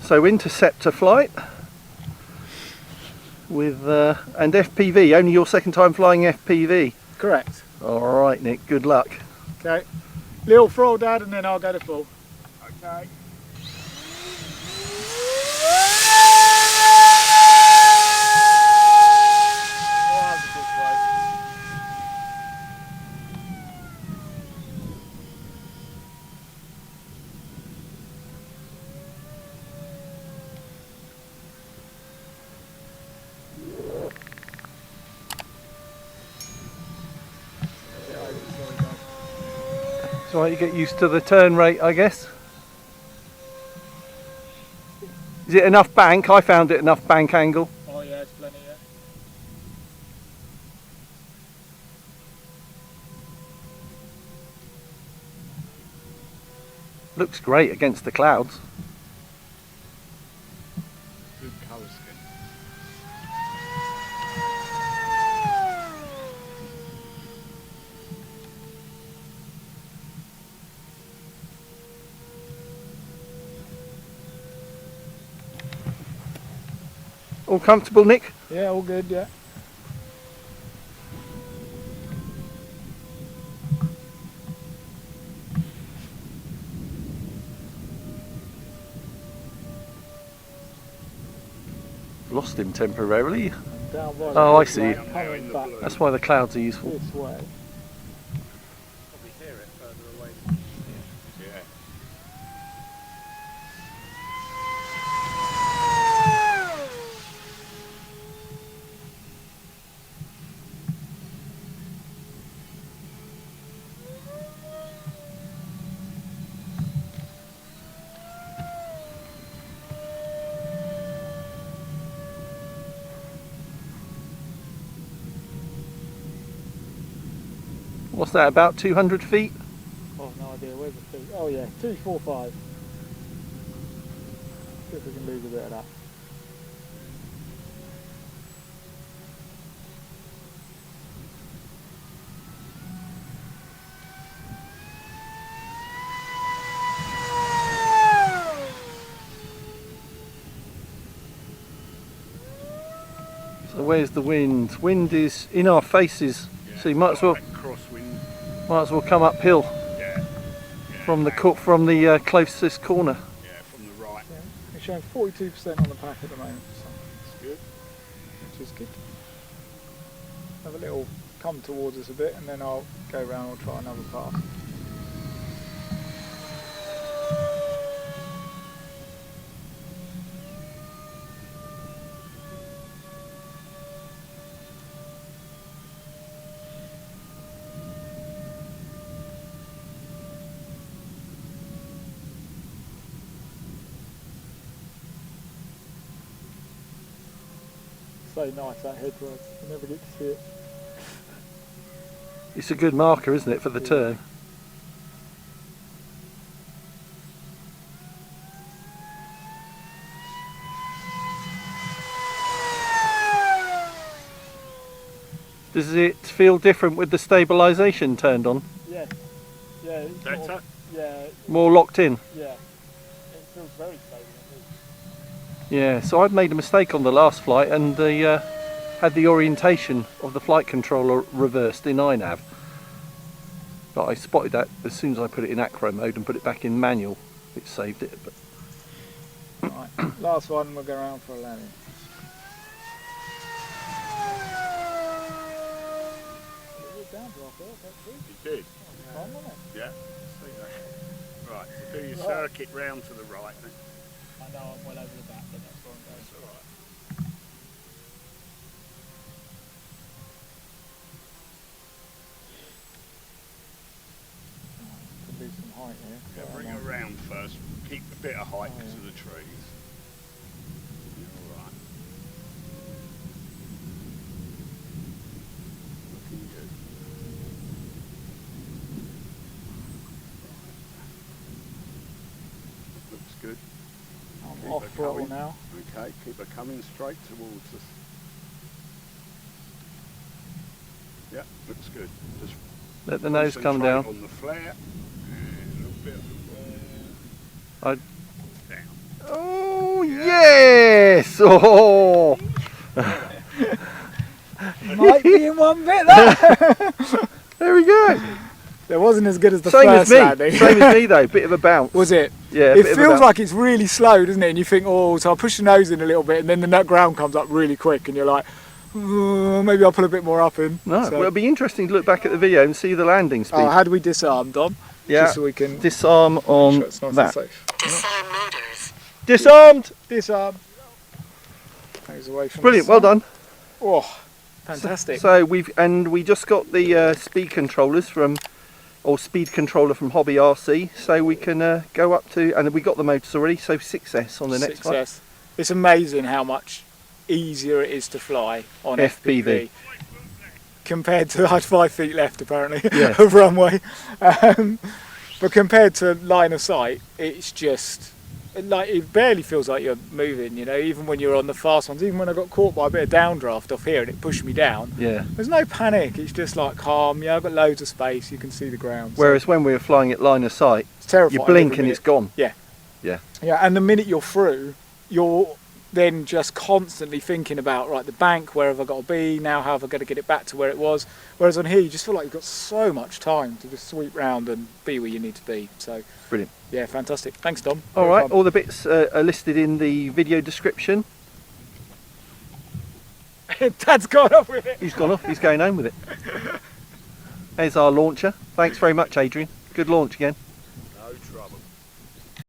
So Interceptor flight with and FPV. Only your second time flying FPV. Correct. All right, Nick. Good luck. Okay. Little throttle, Dad, and then I'll go to full. Okay. So you get used to the turn rate, I guess. Is it enough bank? I found it enough bank angle. Oh yeah, it's plenty, yeah. Looks great against the clouds. Good colour scheme. All comfortable, Nick? Yeah, all good, yeah. Lost him temporarily. Down by Oh, I see. coming back That's why the clouds are useful. this way. Probably hear it further away. Yeah. What's that, about 200 feet? Oh, no idea. Where's the feet? Oh yeah, 245. See if we can lose a bit of that. So where's the wind? Wind is in our faces, Yeah. so you might as well come uphill Yeah. from the closest corner. Yeah, from the right. Yeah. It's showing 42% on the pack at the moment, so That's good. which is good. Have a little come towards us a bit, and then I'll go around and try another pass. So nice that headwork. You never get to see it. It's a good marker, isn't it, for the turn? Does it feel different with the stabilisation turned on? Yeah. Yeah. It's Better? more, yeah. More locked in? Yeah. It feels very stable. Yeah, so I'd made a mistake on the last flight and had the orientation of the flight controller reversed in iNav. But I spotted that as soon as I put it in acro mode and put it back in manual. It saved it. But Right. Last one, we'll go around for a landing. You did? Yeah. See that. Right, so do your circuit round to the right then. I know I'm well over the back, but that's where I'm going. That's alright. Could lose some height here. Yeah, bring it around first. Keep a bit of height because of the trees. You're alright. Looking good. Looks good. I'm Keep off her throttle coming. now. Okay, keep her coming straight towards us. Yeah, looks good. Just let the nose come concentrate down. on the flare. And a little bit of the flare. I... Down. Oh, Yes! Oh! Might be in one bit there. There we go. It wasn't as good as the Same first as me. landing. Same as me though. Bit of a bounce. Was it? Yeah. It feels like it's really slow, doesn't it? And you think, oh, so I'll push the nose in a little bit, and then the nut ground comes up really quick, and you're like, oh, maybe I'll put a bit more up in. No, So- well, it'll be interesting to look back at the video and see the landing speed. Oh, how do we disarm, Dom? Yeah. Just so we can Disarm on make sure it's nice and that. safe. Disarm motors. Disarmed. Disarm. Nose away from Brilliant. the Well sun. done. Oh, fantastic. So we just got the speed controllers or speed controller from Hobby RC, so we can go up to, and we got the motors already. So 6S on the next one. Success. It's amazing how much easier it is to fly on FPV. FPV compared to, I had 5 feet left apparently Yeah. of runway, but compared to line of sight, it's just like it barely feels like you're moving. You know, even when you're on the fast ones, even when I got caught by a bit of downdraft off here and it pushed me down. Yeah. There's no panic. It's just like calm. Yeah, I've got loads of space. You can see the ground. So Whereas when we were flying at line of sight, it's terrifying. you blink every and minute. it's gone. Yeah. Yeah. Yeah, and the minute you're through, you're then just constantly thinking about, right, the bank, where have I got to be, now how have I got to get it back to where it was. Whereas on here, you just feel like you've got so much time to just sweep round and be where you need to be. So, Brilliant. yeah, fantastic. Thanks, Dom. All Very right, fun. all the bits are listed in the video description. Dad's gone off with it. He's gone off, he's going home with it. There's our launcher. Thanks very much, Adrian. Good launch again. No trouble.